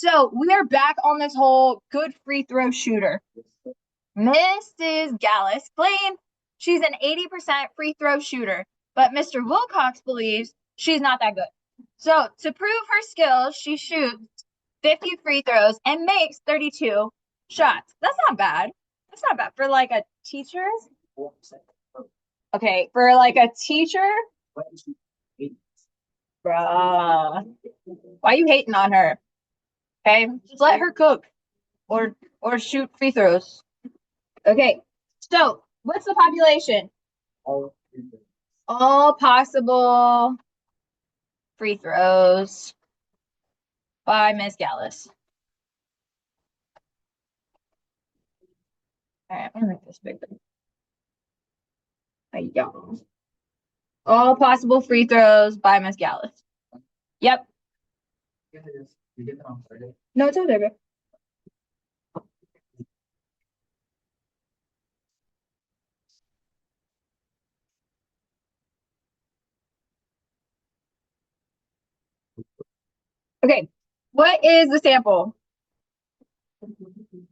so we are back on this whole good free throw shooter. Mrs. Gallus claimed she's an 80% free throw shooter, but Mr. Wilcox believes she's not that good. So to prove her skills, she shoots 50 free throws and makes 32 shots. That's not bad. That's not bad for like a teacher. Okay, for like a teacher, bruh. Why are you hating on her? Okay, just let her cook or shoot free throws. Okay, so what's the population? All possible free throws by Miss Gallus. All right, I'm gonna make this bigger. There you go. All possible free throws by Miss Gallus. Yep. No, it's over there, bro. Okay, what is the sample?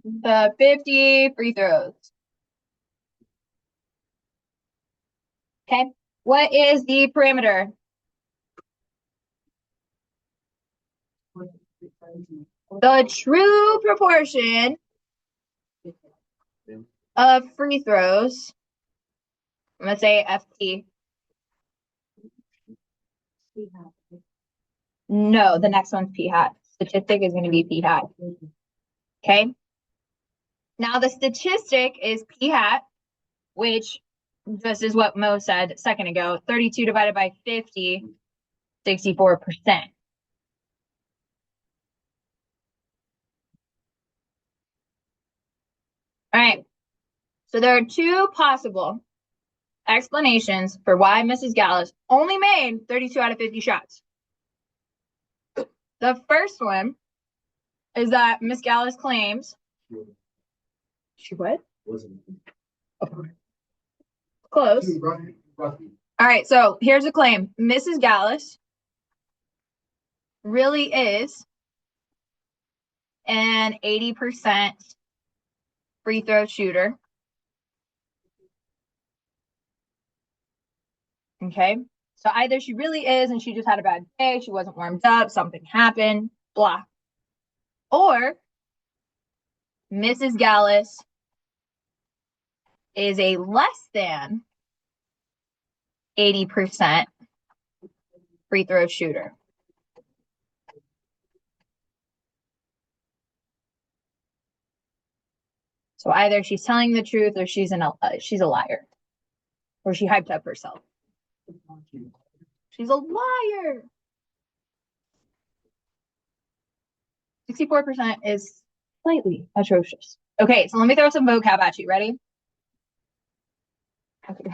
The 50 free throws. Okay, what is the parameter? The true proportion of free throws. I'm gonna say FT. No, the next one's P hat. Statistic is going to be P hat. Okay. Now the statistic is P hat, which just is what Mo said a second ago. 32 divided by 50, 64%. All right. So there are two possible explanations for why Mrs. Gallus only made 32 out of 50 shots. The first one is that Miss Gallus claims she what? Close. All right, so here's a claim. Mrs. Gallus really is an 80% free throw shooter. Okay, so either she really is and she just had a bad day, she wasn't warmed up, something happened, blah. Or Mrs. Gallus is a less than 80% free throw shooter. So either she's telling the truth or she's a liar. Or she hyped up herself. She's a liar. 64% is slightly atrocious. Okay, so let me throw some vocab at you. Ready? Okay,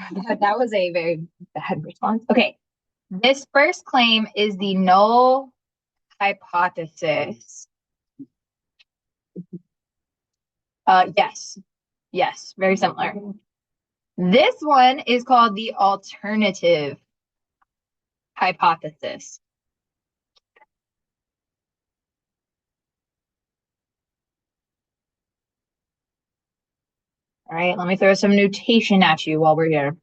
that was a very bad response. Okay, this first claim is the null hypothesis. Yes, very similar. This one is called the alternative hypothesis. All right, let me throw some notation at you while we're here.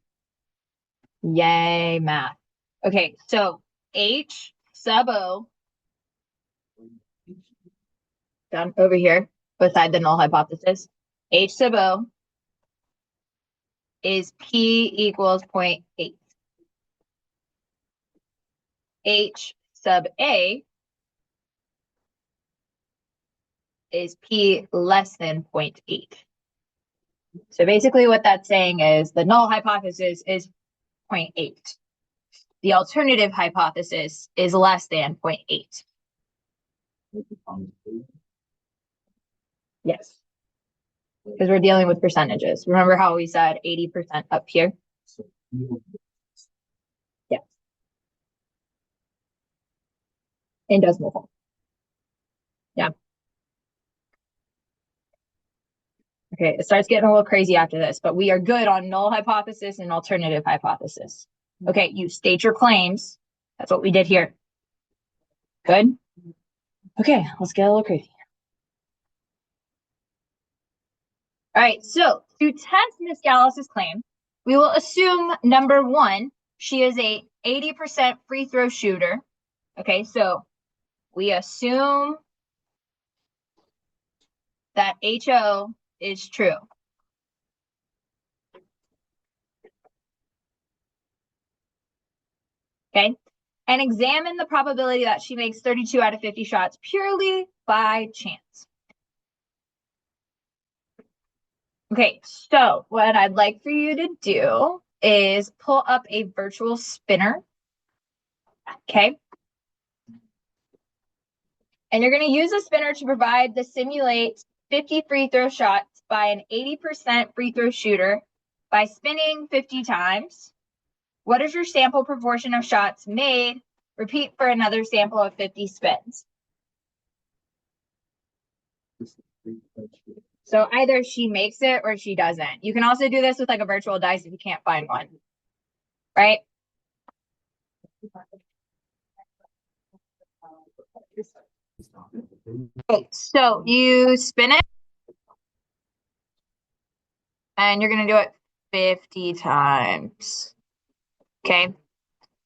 Yay, math. Okay, so H sub O down over here beside the null hypothesis. H sub O is P equals 0.8. H sub A is P less than 0.8. So basically what that's saying is the null hypothesis is 0.8. The alternative hypothesis is less than 0.8. Yes. Because we're dealing with percentages. Remember how we said 80% up here? Yes. In decimal form. Yeah. Okay, it starts getting a little crazy after this, but we are good on null hypothesis and alternative hypothesis. Okay, you state your claims. That's what we did here. Good. Okay, let's get a little crazy. All right, so to test Miss Gallus's claim, we will assume number one, she is a 80% free throw shooter. Okay, so we assume that HO is true. Okay, and examine the probability that she makes 32 out of 50 shots purely by chance. Okay, so what I'd like for you to do is pull up a virtual spinner. Okay. And you're going to use a spinner to provide the simulate 50 free throw shots by an 80% free throw shooter by spinning 50 times. What is your sample proportion of shots made? Repeat for another sample of 50 spins. So either she makes it or she doesn't. You can also do this with like a virtual dice if you can't find one, right? Okay, so you spin it and you're going to do it 50 times. Okay.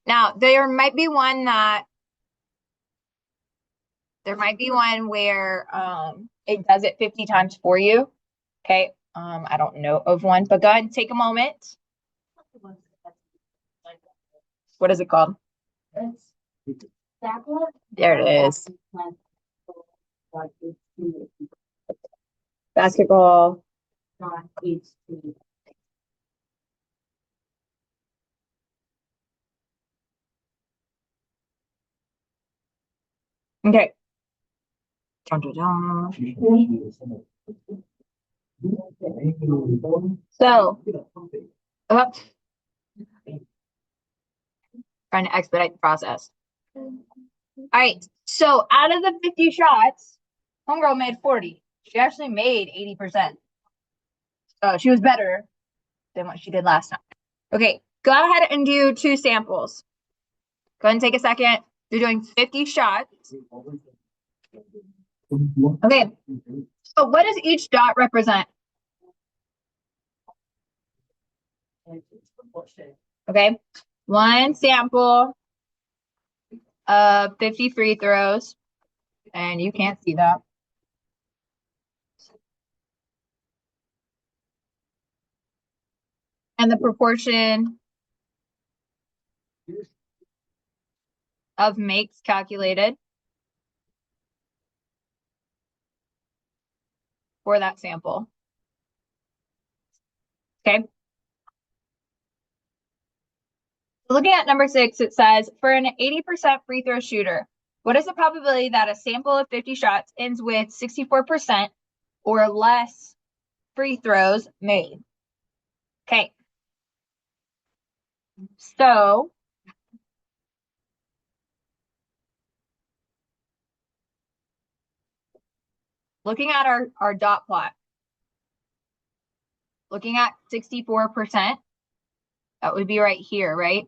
Now, there might be one where it does it 50 times for you. Okay. I don't know of one, but go ahead and take a moment. What is it called? There it is. Basketball. Okay. Dun, dun, dun. So, trying to expedite the process. All right. So out of the 50 shots, homegirl made 40. She actually made 80%. So she was better than what she did last time. Okay, go ahead and do two samples. Go ahead and take a second. You're doing 50 shots. Okay, so what does each dot represent? Okay, one sample of 50 free throws, and you can't see that. And the proportion of makes calculated for that sample. Okay. Looking at number 6, it says, for an 80% free throw shooter, what is the probability that a sample of 50 shots ends with 64% or less free throws made? Okay. So, looking at our dot plot, looking at 64%, that would be right here, right?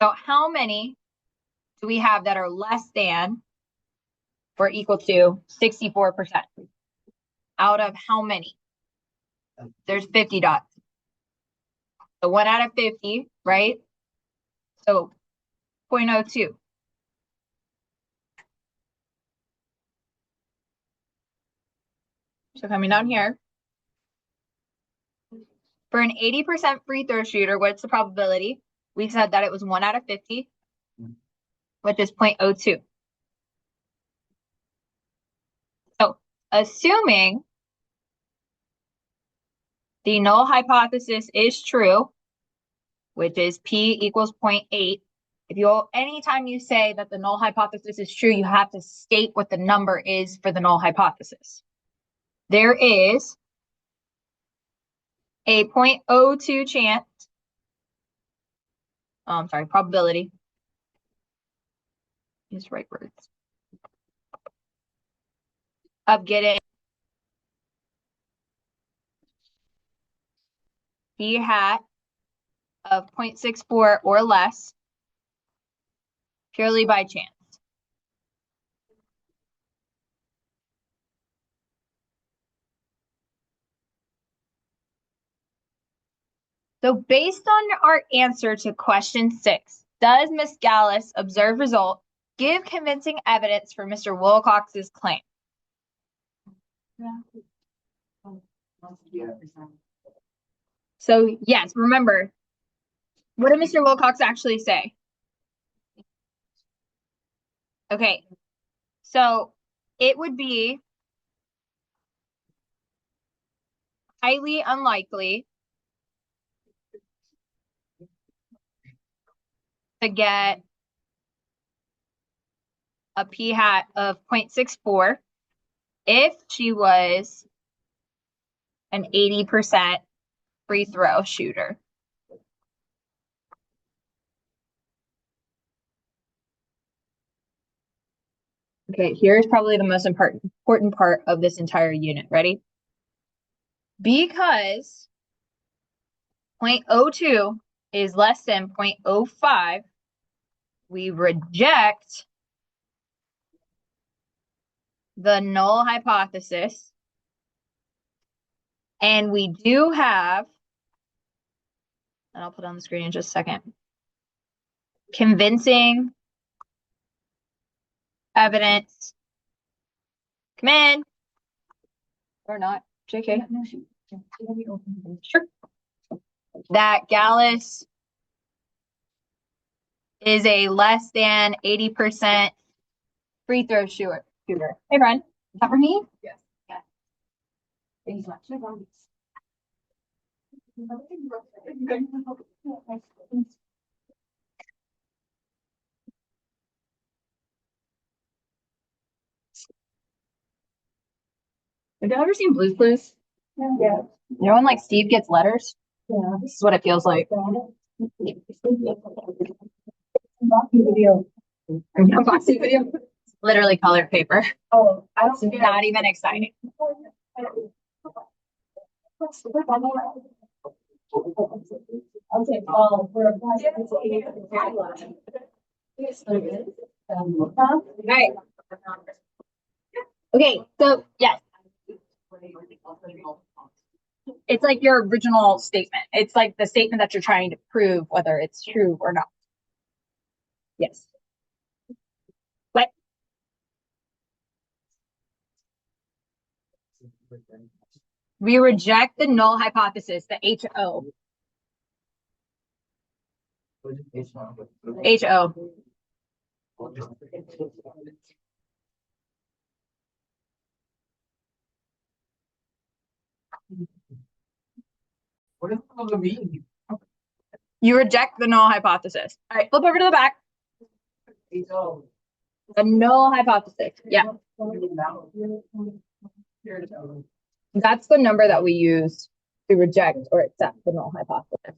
So how many do we have that are less than or equal to 64%? Out of how many? There's 50 dots. So 1 out of 50, right? So 0.02. So coming down here, for an 80% free throw shooter, what's the probability? We said that it was 1 out of 50, which is 0.02. So assuming the null hypothesis is true, which is P equals 0.8, anytime you say that the null hypothesis is true, you have to state what the number is for the null hypothesis. There is a 0.02 chance, probability. Use the right words. Of getting P hat of 0.64 or less purely by chance. So based on our answer to question 6, does Ms. Gallus observed result give convincing evidence for Mr. Wilcox's claim? So yes, remember, what did Mr. Wilcox actually say? Okay, so it would be highly unlikely to get a p-hat of 0.64 if she was an 80% free throw shooter. Okay, here's probably the most important part of this entire unit. Ready? Because 0.02 is less than 0.05, we reject the null hypothesis. And we do have, and I'll put on the screen in just a second, convincing evidence. Come in. Or not, JK. Sure. That Gallus is a less than 80% free throw shooter. Hey, Brian. Is that for me? Yes. Yeah. Thank you so much. Have you ever seen Blue's Clues? Yeah. You know when like Steve gets letters? Yeah. This is what it feels like. Unboxing video. Unboxing video. Literally colored paper. Oh, I don't. It's not even exciting. Okay. Right. Okay, so yes. It's like your original statement. It's like the statement that you're trying to prove whether it's true or not. Yes. What? We reject the null hypothesis, the HO. HO. What does it mean? You reject the null hypothesis. All right, flip over to the back. The null hypothesis. Yeah. That's the number that we use to reject or accept the null hypothesis.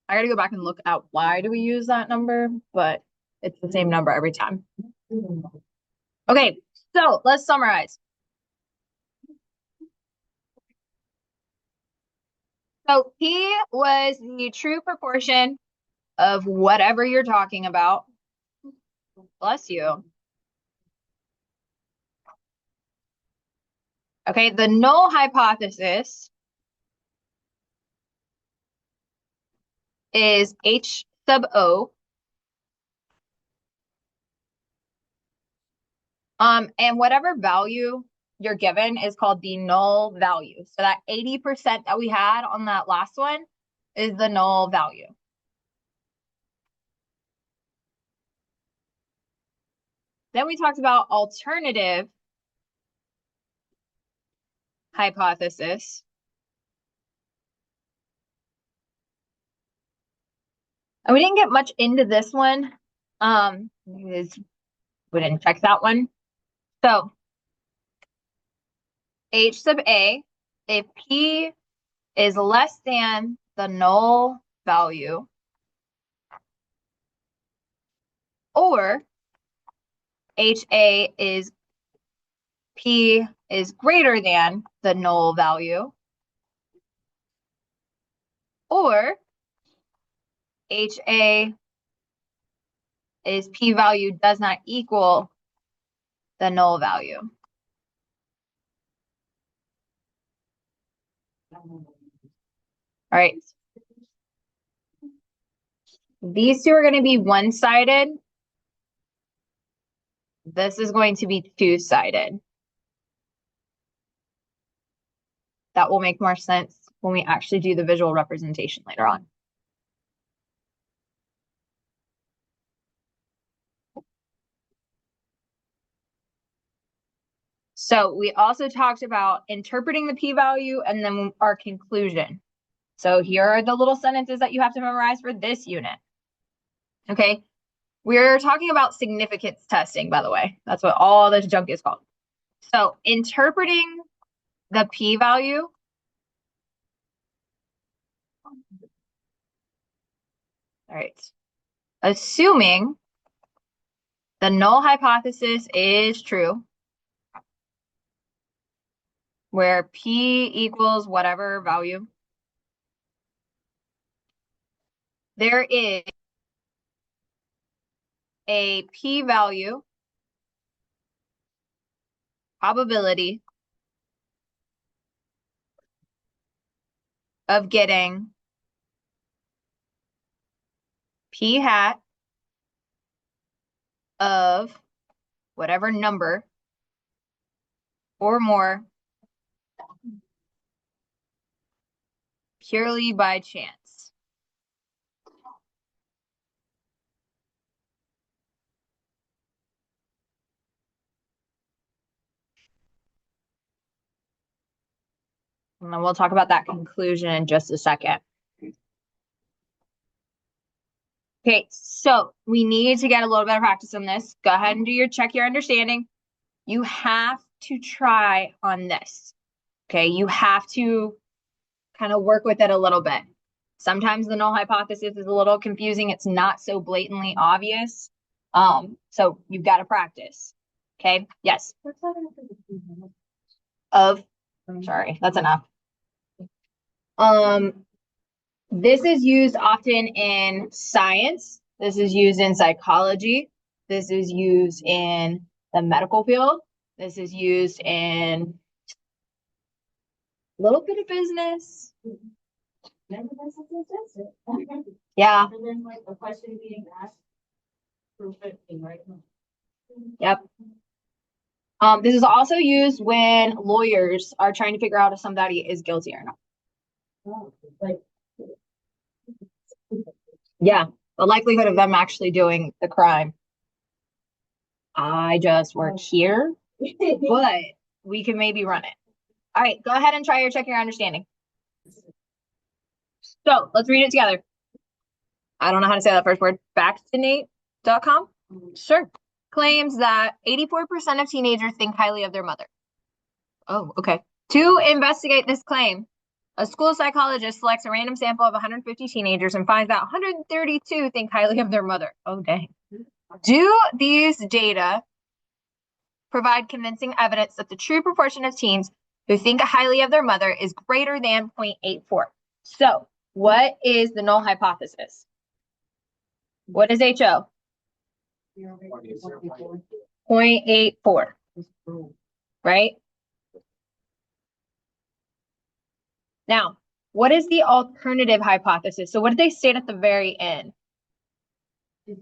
I gotta go back and look at why do we use that number, but it's the same number every time. Okay, so let's summarize. So P was the true proportion of whatever you're talking about. Bless you. Okay, the null hypothesis is H sub O. And whatever value you're given is called the null value. So that 80% that we had on that last one is the null value. Then we talked about alternative hypothesis. And we didn't get much into this one. We didn't check that one. So H sub A, if P is less than the null value, or HA is P is greater than the null value, or HA is p-value does not equal the null value. All right. These two are going to be one-sided. This is going to be two-sided. That will make more sense when we actually do the visual representation later on. So we also talked about interpreting the p-value and then our conclusion. So here are the little sentences that you have to memorize for this unit. Okay, we're talking about significance testing, by the way. That's what all this junk is called. So interpreting the p-value. All right. Assuming the null hypothesis is true, where p equals whatever value, there is a p-value probability of getting p hat of whatever number or more purely by chance. And then we'll talk about that conclusion in just a second. Okay, so we need to get a little bit of practice on this. Go ahead and check your understanding. You have to try on this. Okay, you have to kind of work with it a little bit. Sometimes the null hypothesis is a little confusing. It's not so blatantly obvious. So you've got to practice. Okay, yes. Sorry, that's enough. This is used often in science. This is used in psychology. This is used in the medical field. This is used in a little bit of business. Yeah. And then like a question being asked for 15, right? Yep. This is also used when lawyers are trying to figure out if somebody is guilty or not. Yeah, the likelihood of them actually doing the crime. I just work here, but we can maybe run it. All right, go ahead and check your understanding. So let's read it together. I don't know how to say that first word. Vaccinate.com? Sure. Claims that 84% of teenagers think highly of their mother. Oh, okay. To investigate this claim, a school psychologist selects a random sample of 150 teenagers and finds that 132 think highly of their mother. Oh, dang. Do these data provide convincing evidence that the true proportion of teens who think highly of their mother is greater than 0.84? So, what is the null hypothesis? What is HO? 0.84. Right? Now, what is the alternative hypothesis? So what did they state at the very end? If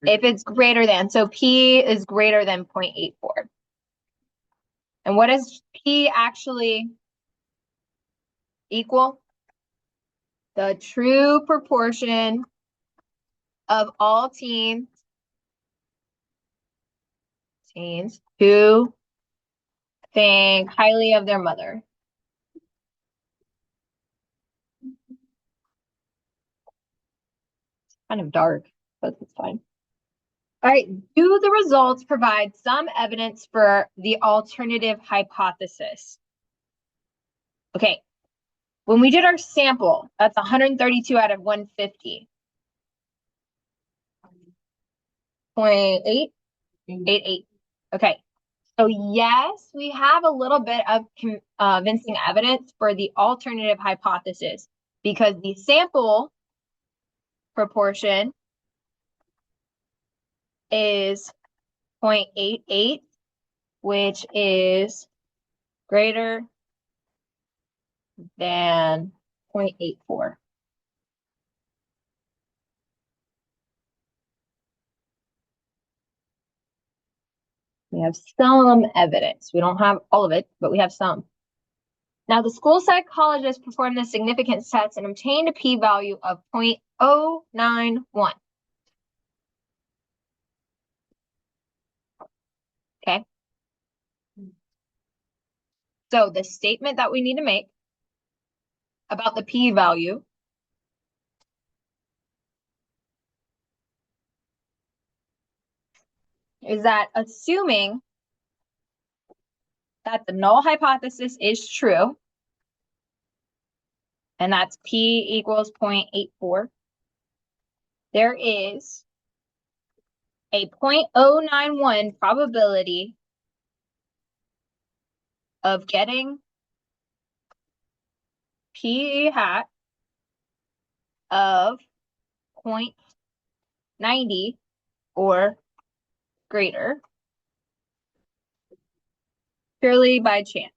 it's greater than, so P is greater than 0.84. And what does P actually equal? The true proportion of all teens who think highly of their mother. Kind of dark, but it's fine. All right, do the results provide some evidence for the alternative hypothesis? Okay, when we did our sample, that's 132 out of 150. 0.8? 88. Okay, so yes, we have a little bit of convincing evidence for the alternative hypothesis because the sample proportion is 0.88, which is greater than 0.84. We have some evidence. We don't have all of it, but we have some. Now, the school psychologist performed the significance test and obtained a p-value of 0.091. Okay. So the statement that we need to make about the p-value is that assuming that the null hypothesis is true, and that's p equals 0.84, there is a 0.091 probability of getting p hat of 0.90 or greater purely by chance.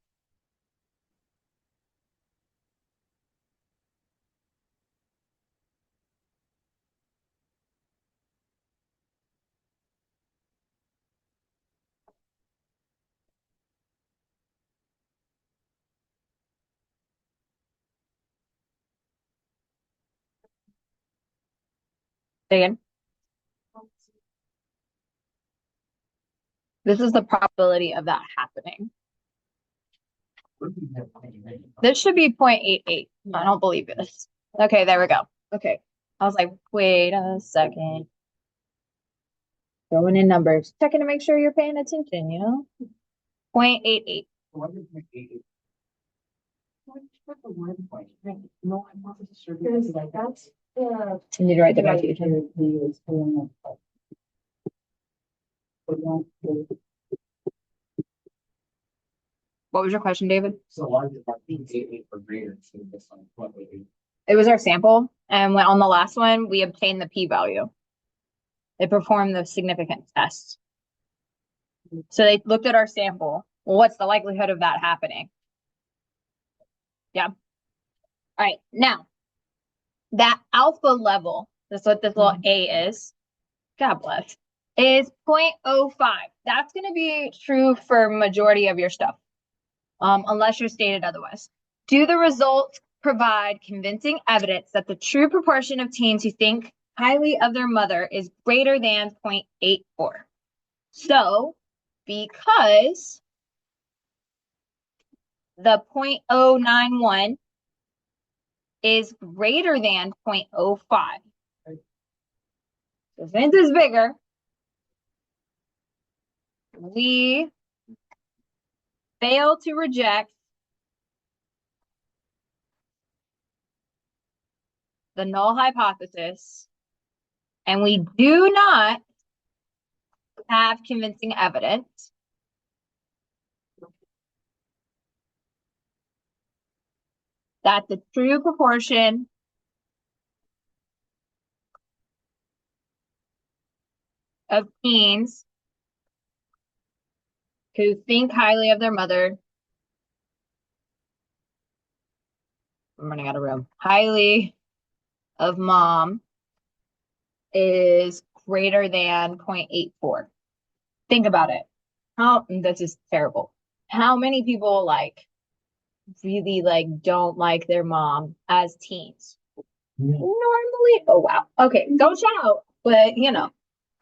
Again, this is the probability of that happening. This should be 0.88. I don't believe this. Okay, there we go. Okay. I was like, wait a second. Throwing in numbers. Checking to make sure you're paying attention, you know? 0.88. You need to write the notation. What was your question, David? So why did that be 88 or greater to this one? What would be? It was our sample, and on the last one, we obtained the p-value. They performed the significance test. So they looked at our sample. Well, what's the likelihood of that happening? Yeah. All right. Now, that alpha level, that's what this little A is, God bless, is 0.05. That's going to be true for majority of your stuff, unless you're stated otherwise. Do the results provide convincing evidence that the true proportion of teens who think highly of their mother is greater than 0.84? So, because the 0.091 is greater than 0.05, so since it's bigger, we fail to reject the null hypothesis, and we do not have convincing evidence that the true proportion of teens who think highly of their mother, I'm running out of room, highly of mom is greater than 0.84. Think about it. This is terrible. How many people really don't like their mom as teens? Normally, oh wow. Okay, don't shout, but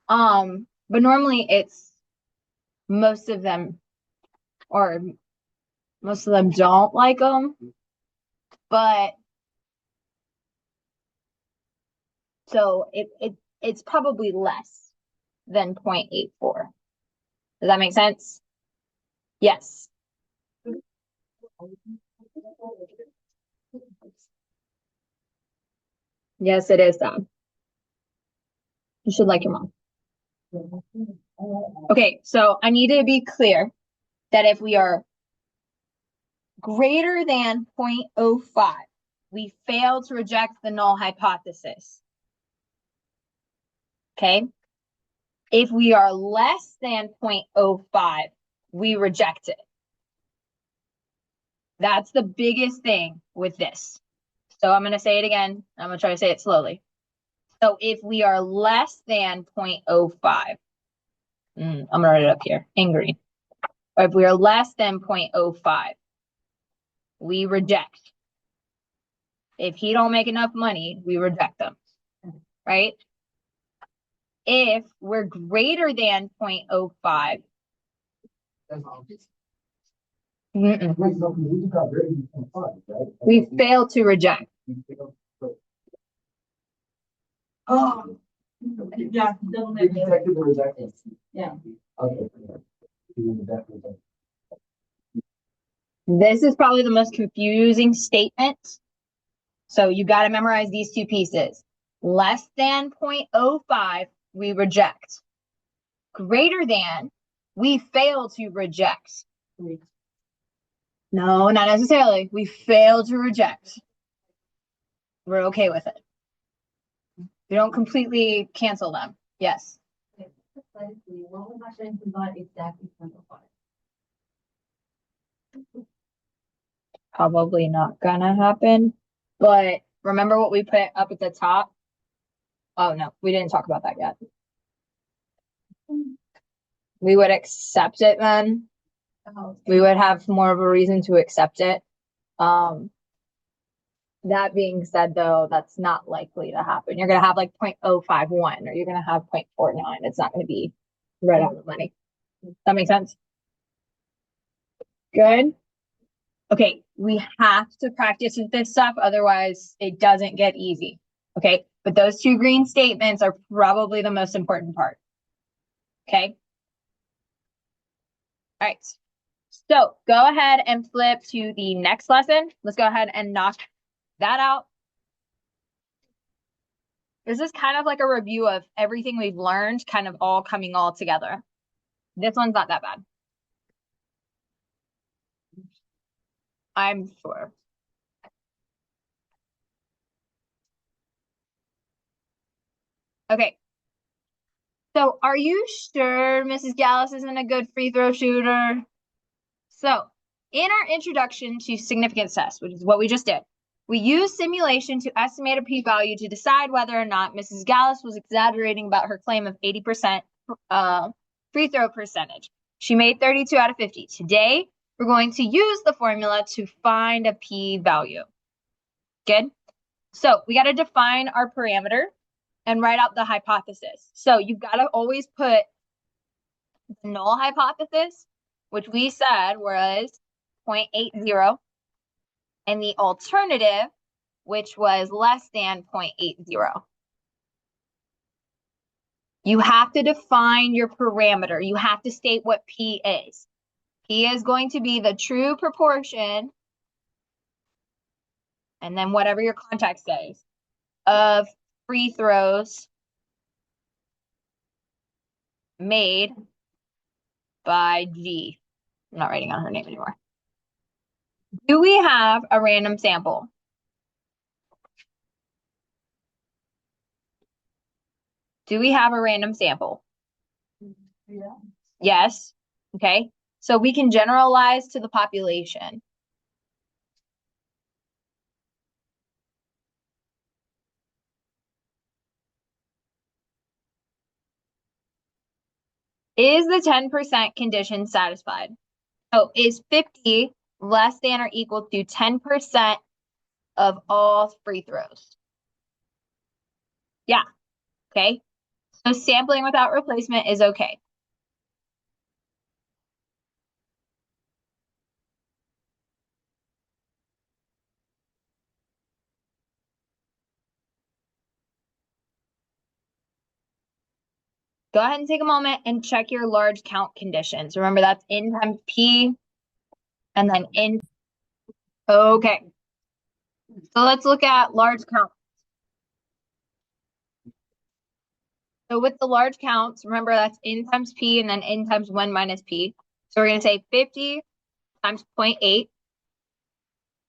but normally it's most of them don't like them, but so it's probably less than 0.84. Does that make sense? Yes. Yes, it is sad. You should like your mom. Okay, so I need to be clear that if we are greater than 0.05, we fail to reject the null hypothesis. Okay? If we are less than 0.05, we reject it. That's the biggest thing with this. So I'm going to say it again. I'm going to try to say it slowly. So if we are less than 0.05, I'm going to write it up here in green. Or if we are less than 0.05, we reject. If he don't make enough money, we reject them, right? If we're greater than 0.05, we fail to reject. Oh, yeah, yeah. Okay. This is probably the most confusing statement. So you got to memorize these two pieces. Less than 0.05, we reject. Greater than, we fail to reject. No, not necessarily. We fail to reject. We're okay with it. We don't completely cancel them. Yes. What was I saying to not exactly 0.05? Probably not gonna happen. But remember what we put up at the top? Oh no, we didn't talk about that yet. We would accept it then. We would have more of a reason to accept it. That being said, though, that's not likely to happen. You're going to have like 0.051 or you're going to have 0.49. It's not going to be right on the money. That makes sense? Good. Okay, we have to practice with this stuff, otherwise it doesn't get easy. Okay, but those two green statements are probably the most important part. Okay. All right. So go ahead and flip to the next lesson. Let's go ahead and knock that out. This is kind of like a review of everything we've learned, kind of all coming all together. This one's not that bad. I'm sure. Okay. So are you sure Mrs. Gallus isn't a good free throw shooter? So in our introduction to significance test, which is what we just did, we used simulation to estimate a p-value to decide whether or not Mrs. Gallus was exaggerating about her claim of 80% free throw percentage. She made 32 out of 50. Today, we're going to use the formula to find a p-value. Good? So we got to define our parameter and write out the hypothesis. So you've got to always put the null hypothesis, which we said was 0.80, and the alternative, which was less than 0.80. You have to define your parameter. You have to state what P is. P is going to be the true proportion, and then whatever your context says, of free throws made by G. I'm not writing on her name anymore. Do we have a random sample? Do we have a random sample? Yeah. Yes. Okay. So we can generalize to the population. Is the 10% condition satisfied? So is 50 less than or equal to 10% of all free throws? Yeah. Okay. So sampling without replacement is okay. Go ahead and take a moment and check your large count conditions. Remember, that's n times p and then n. Okay. So let's look at large count. So with the large counts, remember that's n times p and then n times 1 minus p. So we're going to say 50 times 0.8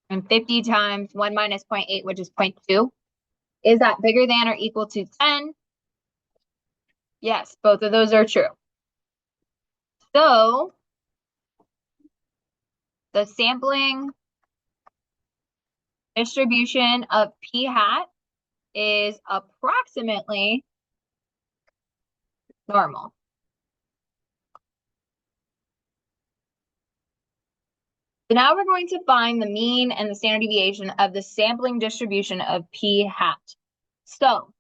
and 50 times 1 minus 0.8, which is 0.2. Is that bigger than or equal to 10? Yes, both of those are true. So the sampling distribution of p hat is approximately normal. So now we're going to find the mean and the standard deviation of the sampling distribution of p hat. So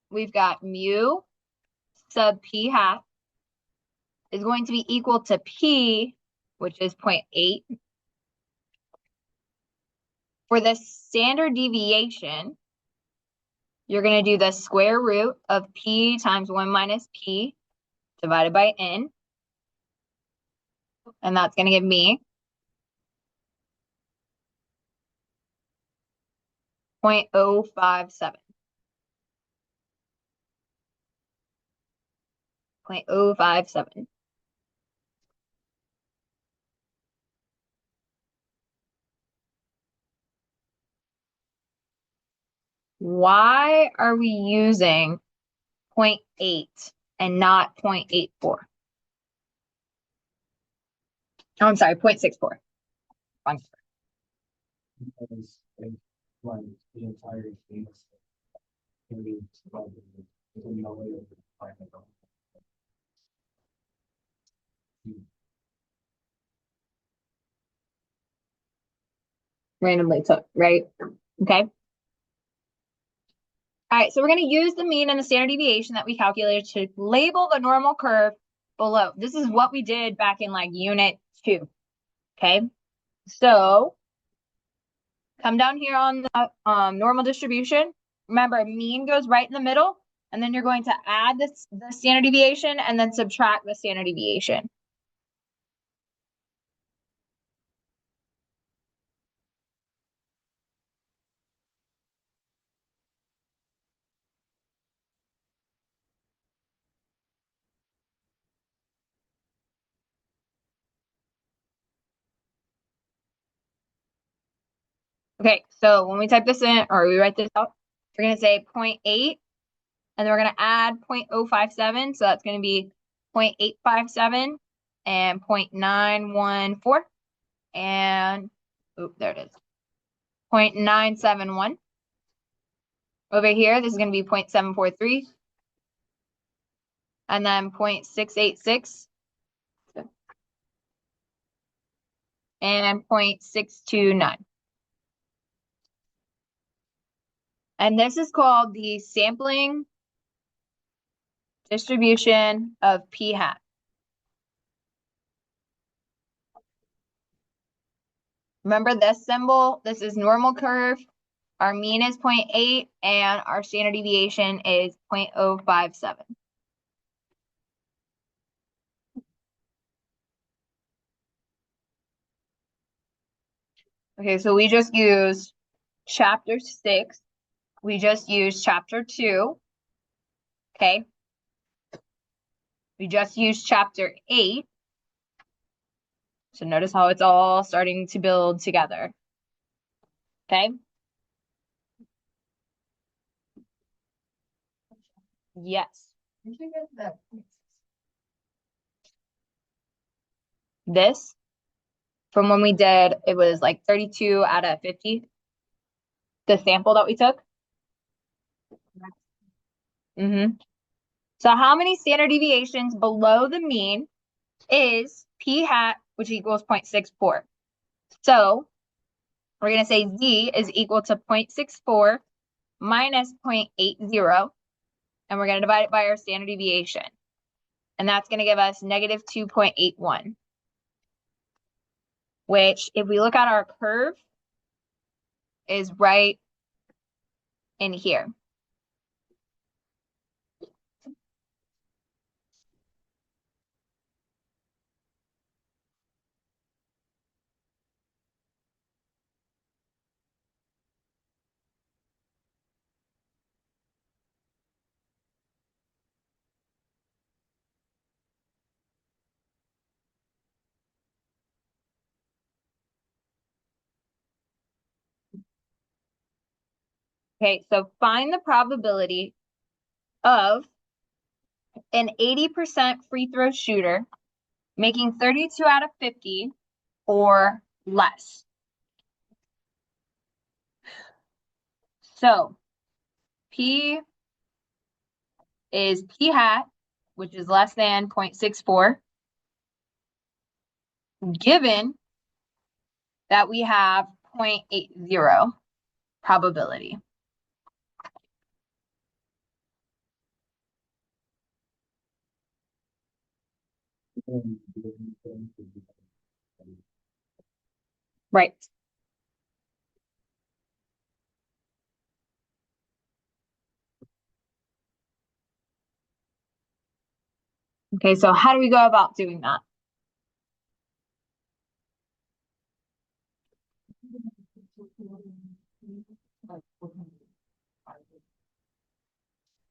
we've got mu sub p hat is going to be equal to p, which is 0.8. For the standard deviation, you're going to do the square root of p times 1 minus p divided by n. And that's going to give me 0.057. 0.057. Why are we using 0.8 and not 0.84? Oh, I'm sorry, 0.64. Because they run the entire thing. Can be divided into no way of finding out. Randomly took, right? Okay. All right, so we're going to use the mean and the standard deviation that we calculated to label the normal curve below. This is what we did back in like unit 2. Okay, so come down here on the normal distribution. Remember, mean goes right in the middle, and then you're going to add the standard deviation and then subtract the standard deviation. Okay, so when we type this in, or we write this out, we're going to say 0.8, and then we're going to add 0.057, so that's going to be 0.857 and 0.914, and, oh, there it is, 0.971. Over here, this is going to be 0.743, and then 0.686, and 0.629. And this is called the sampling distribution of p hat. Remember this symbol? This is normal curve. Our mean is 0.8 and our standard deviation is 0.057. Okay, so we just used chapter 6. We just used chapter 2. Okay. We just used chapter 8. So notice how it's all starting to build together. Okay. Yes. This, from when we did, it was like 32 out of 50. The sample that we took. So how many standard deviations below the mean is p hat, which equals 0.64? So we're going to say z is equal to 0.64 minus 0.80, and we're going to divide it by our standard deviation. And that's going to give us negative 2.81, which, if we look at our curve, is right in here. Okay, so find the probability of an 80% free throw shooter, making 32 out of 50 or less. So P is P hat, which is less than 0.64, given that we have 0.80 probability. Right. Okay, so how do we go about doing that?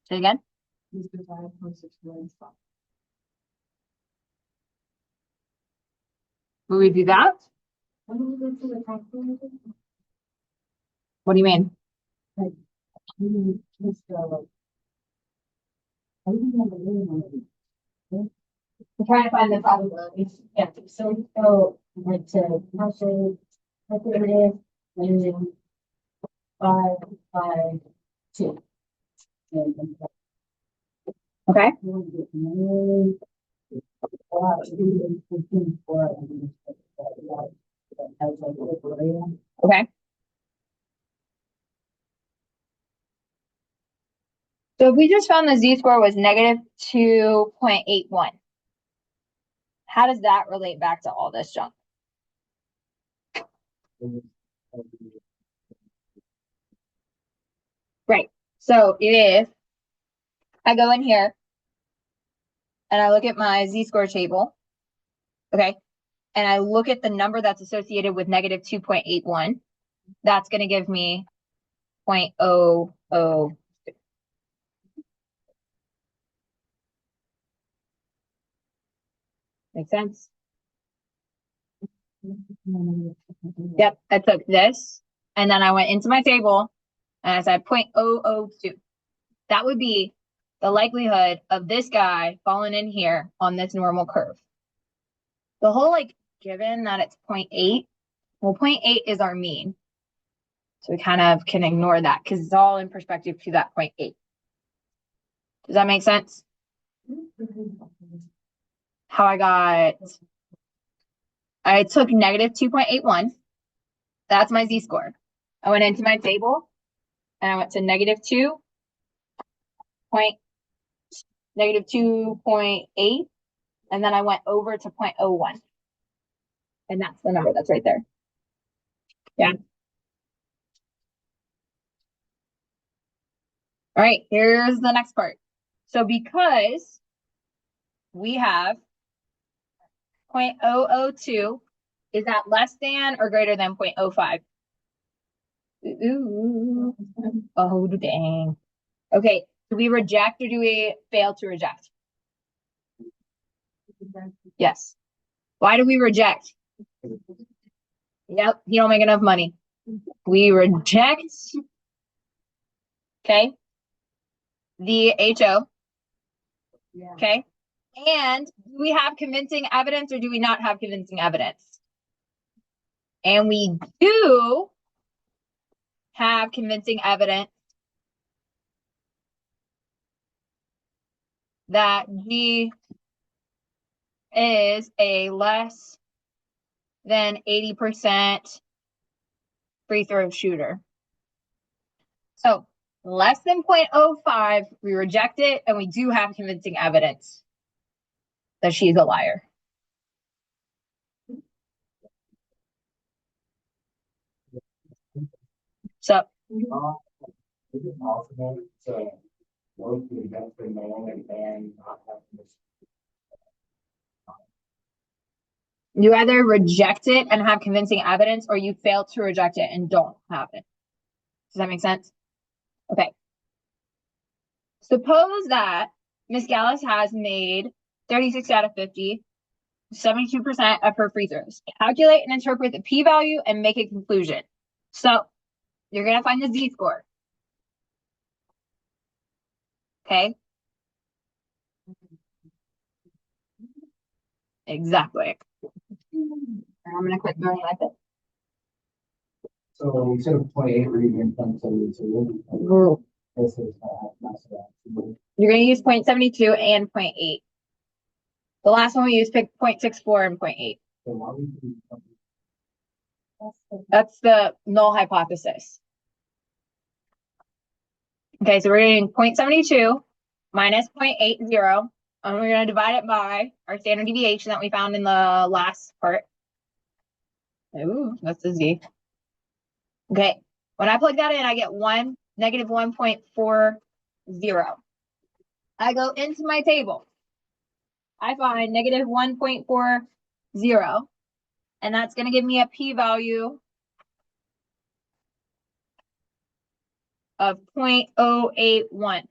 Say it again. Will we do that? What do you mean? I'm trying to find the probabilities. Yeah, so we go like to partial calculated and then 5, 5, 2. Okay. Okay. So if we just found the z-score was negative 2.81, how does that relate back to all this junk? Right. So if I go in here and I look at my z-score table, okay, and I look at the number that's associated with negative 2.81, that's going to give me 0.00. Make sense? Yep, I took this and then I went into my table and I said 0.002. That would be the likelihood of this guy falling in here on this normal curve. The whole, like, given that it's 0.8, well, 0.8 is our mean. So we kind of can ignore that because it's all in perspective to that 0.8. Does that make sense? How I took negative 2.81. That's my z-score. I went into my table and I went to negative 2.8, and then I went over to 0.01. And that's the number that's right there. Yeah. All right, here's the next part. So because we have 0.002, is that less than or greater than 0.05? Ooh. Oh, dang. Okay, do we reject or do we fail to reject? Yes. Why do we reject? Yep, you don't make enough money. We reject, okay, the HO, okay? And do we have convincing evidence or do we not have convincing evidence? And we do have convincing evidence that G is a less than 80% free throw shooter. So less than 0.05, we reject it, and we do have convincing evidence that she's a liar. So Is it possible to work against the man and not have this? you either reject it and have convincing evidence, or you fail to reject it and don't have it. Does that make sense? Okay. Suppose that Miss Gallus has made 36 out of 50, 72% of her free throws. Calculate and interpret the p-value and make a conclusion. So you're going to find the z-score. Okay. Exactly. I'm gonna quit going like this. So instead of 0.8, we're using 0.72. Ooh. This is, not so bad. You're gonna use 0.72 and 0.8. The last one we used picked 0.64 and 0.8. So why would we do something? That's the null hypothesis. Okay, so we're getting 0.72 minus 0.80, and we're going to divide it by our standard deviation that we found in the last part. Ooh, that's a Z. Okay, when I plug that in, I get negative 1.40. I go into my table. I find negative 1.40, and that's going to give me a p-value of 0.081.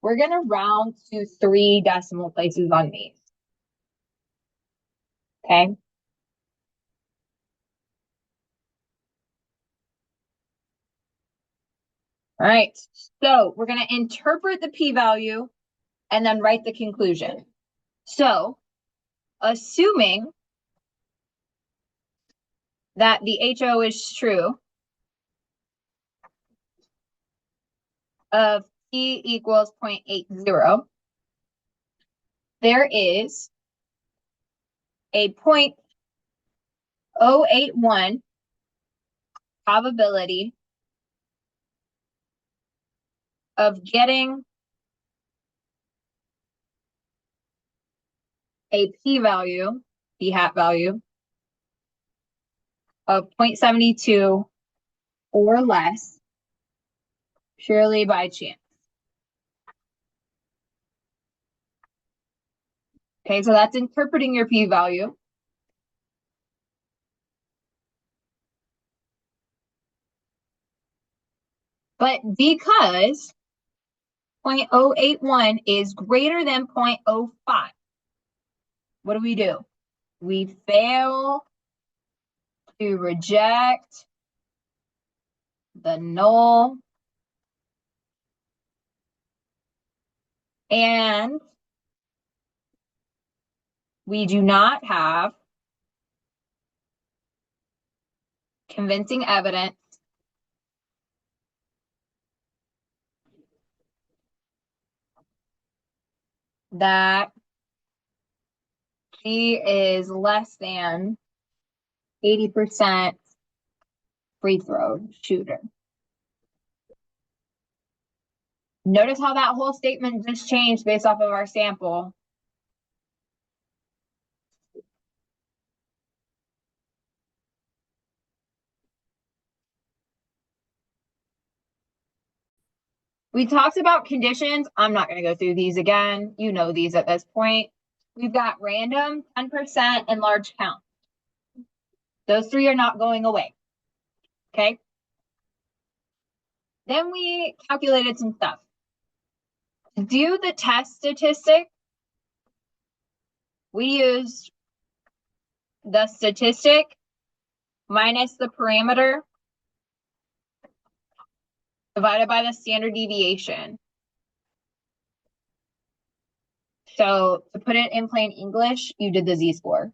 We're going to round to 3 decimal places on these. Okay. All right. So we're going to interpret the p-value and then write the conclusion. So assuming that the HO is true of p equals 0.80, there is a 0.081 probability of getting a p-value, p-hat value, of 0.72 or less, purely by chance. Okay, so that's interpreting your p-value. But because 0.081 is greater than 0.05, what do? We fail to reject the null and we do not have convincing evidence that she is less than 80% free throw shooter. Notice how that whole statement just changed based off of our sample. We talked about conditions. I'm not going to go through these again. You know these at this point. We've got random, 10%, and large count. Those three are not going away. Okay. Then we calculated some stuff. To do the test statistic, we used the statistic minus the parameter divided by the standard deviation. So to put it in plain English, you did the Z-score.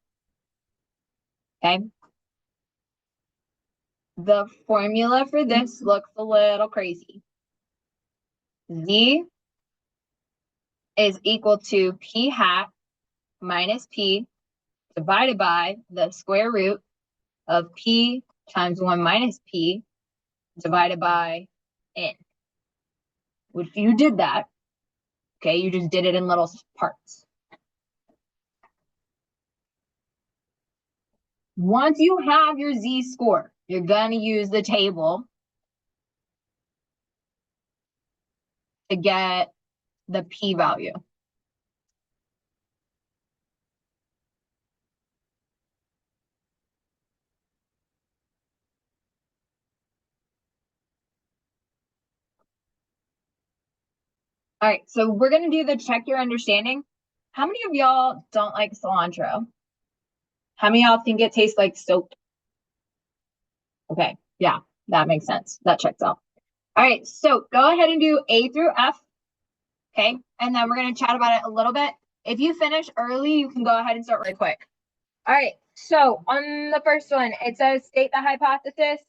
Okay. The formula for this looks a little crazy. Z is equal to p hat minus p divided by the square root of p times 1 minus p divided by n. Which you did that. Okay, you just did it in little parts. Once you have your Z-score, you're going to use the table to get the p-value. All right, so we're going to do the check your understanding. How many of y'all don't like cilantro? How many of y'all think it tastes like soap? Okay, yeah, that makes sense. That checks out. All right, so go ahead and do A through F. Okay, and then we're going to chat about it a little bit. If you finish early, you can go ahead and start really quick. All right, so on the first one, it says state the hypothesis.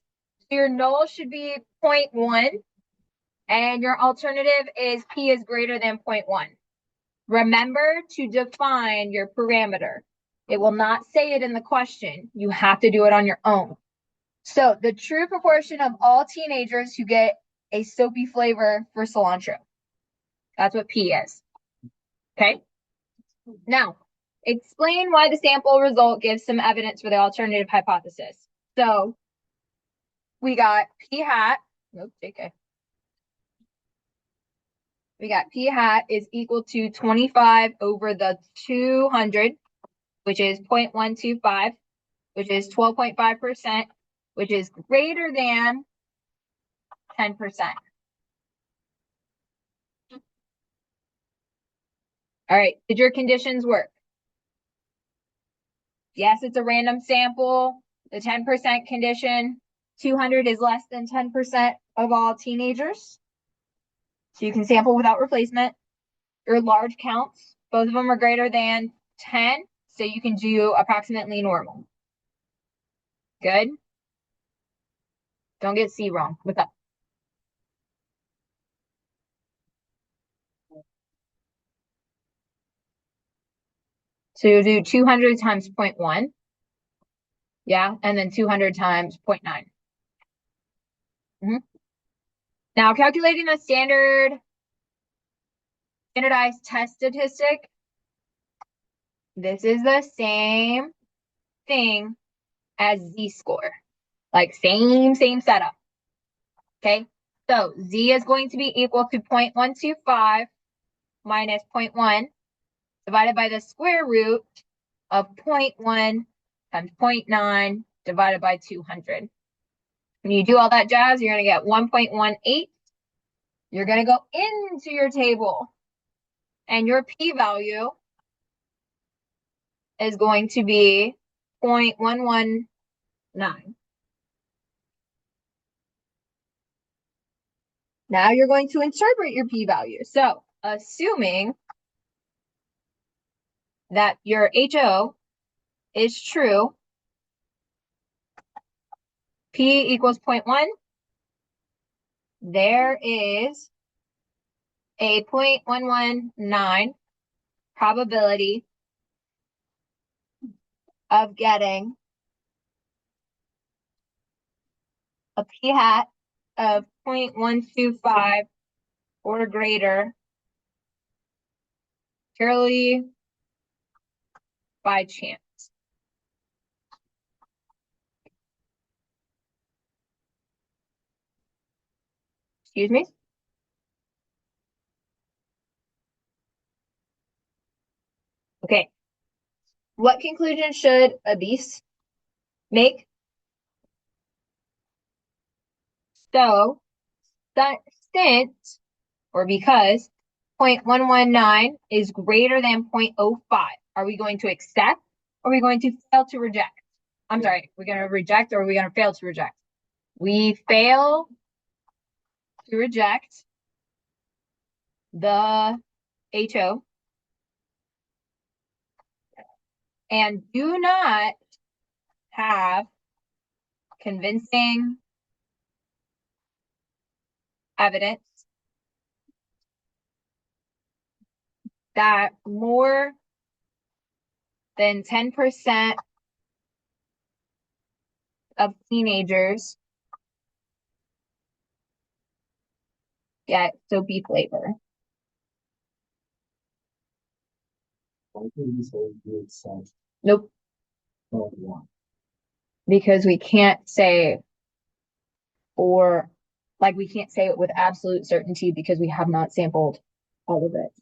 Your null should be 0.1, and your alternative is P is greater than 0.1. Remember to define your parameter. It will not say it in the question. You have to do it on your own. So the true proportion of all teenagers who get a soapy flavor for cilantro. That's what P is. Okay? Now, explain why the sample result gives some evidence for the alternative hypothesis. So we got P hat. Nope, JK. We got P hat is equal to 25 over the 200, which is 0.125, which is 12.5%, which is greater than 10%. All right, did your conditions work? Yes, it's a random sample. The 10% condition, 200 is less than 10% of all teenagers. So you can sample without replacement. Your large counts, both of them are greater than 10, so you can do approximately normal. Good. Don't get C wrong. What's up? So you do 200 times 0.1. Yeah, and then 200 times 0.9. Now calculating a standardized test statistic. This is the same thing as Z-score. Like same setup. Okay, so Z is going to be equal to 0.125 minus 0.1 divided by the square root of 0.1 times 0.9 divided by 200. When you do all that jazz, you're going to get 1.18. You're going to go into your table, and your p-value is going to be 0.119. Now you're going to interpret your p-value. So assuming that your HO is true, P equals 0.1, there is a 0.119 probability of getting a P hat of 0.125 or greater purely by chance. Excuse me? Okay. What conclusion should Abis make? So, since or because 0.119 is greater than 0.05, are we going to accept or are we going to fail to reject? I'm sorry, we're going to reject or are we going to fail to reject? We fail to reject the HO and do not have convincing evidence that more than 10% of teenagers get soapy flavor. Why couldn't you say you accept Nope, one? because we can't say or like we can't say it with absolute certainty because we have not sampled all of it.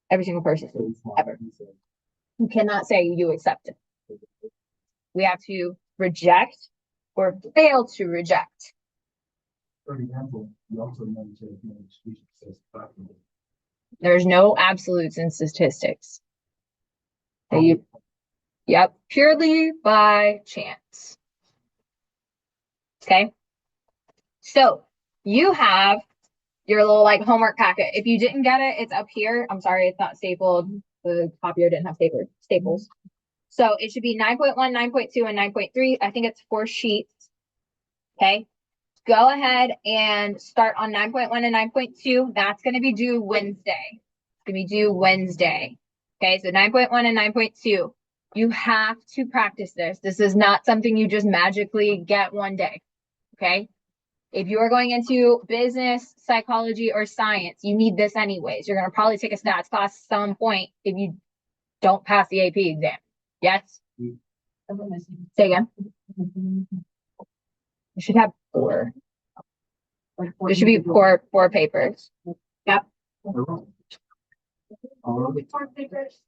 Every single person So it's not ever. easy. You cannot say you accept it. We have to reject or fail to reject. For example, you also mentioned no species says document. There's no absolutes in statistics. Yep, purely by chance. Okay. So you have your little like homework packet. If you didn't get it, it's up here. I'm sorry, it's not stapled. The copier didn't have staples. So it should be 9.1, 9.2, and 9.3. I think it's 4 sheets. Okay. Go ahead and start on 9.1 and 9.2. That's going to be due Wednesday. It's going to be due Wednesday. Okay. So 9.1 and 9.2. You have to practice this. This is not something you just magically get one day. Okay. If you are going into business, psychology, or science, you need this anyways. You're going to probably take a stats class at some point if you don't pass the AP exam. Yes? Say again. You should have 4. There should be four papers. Yep. All right. 4 papers.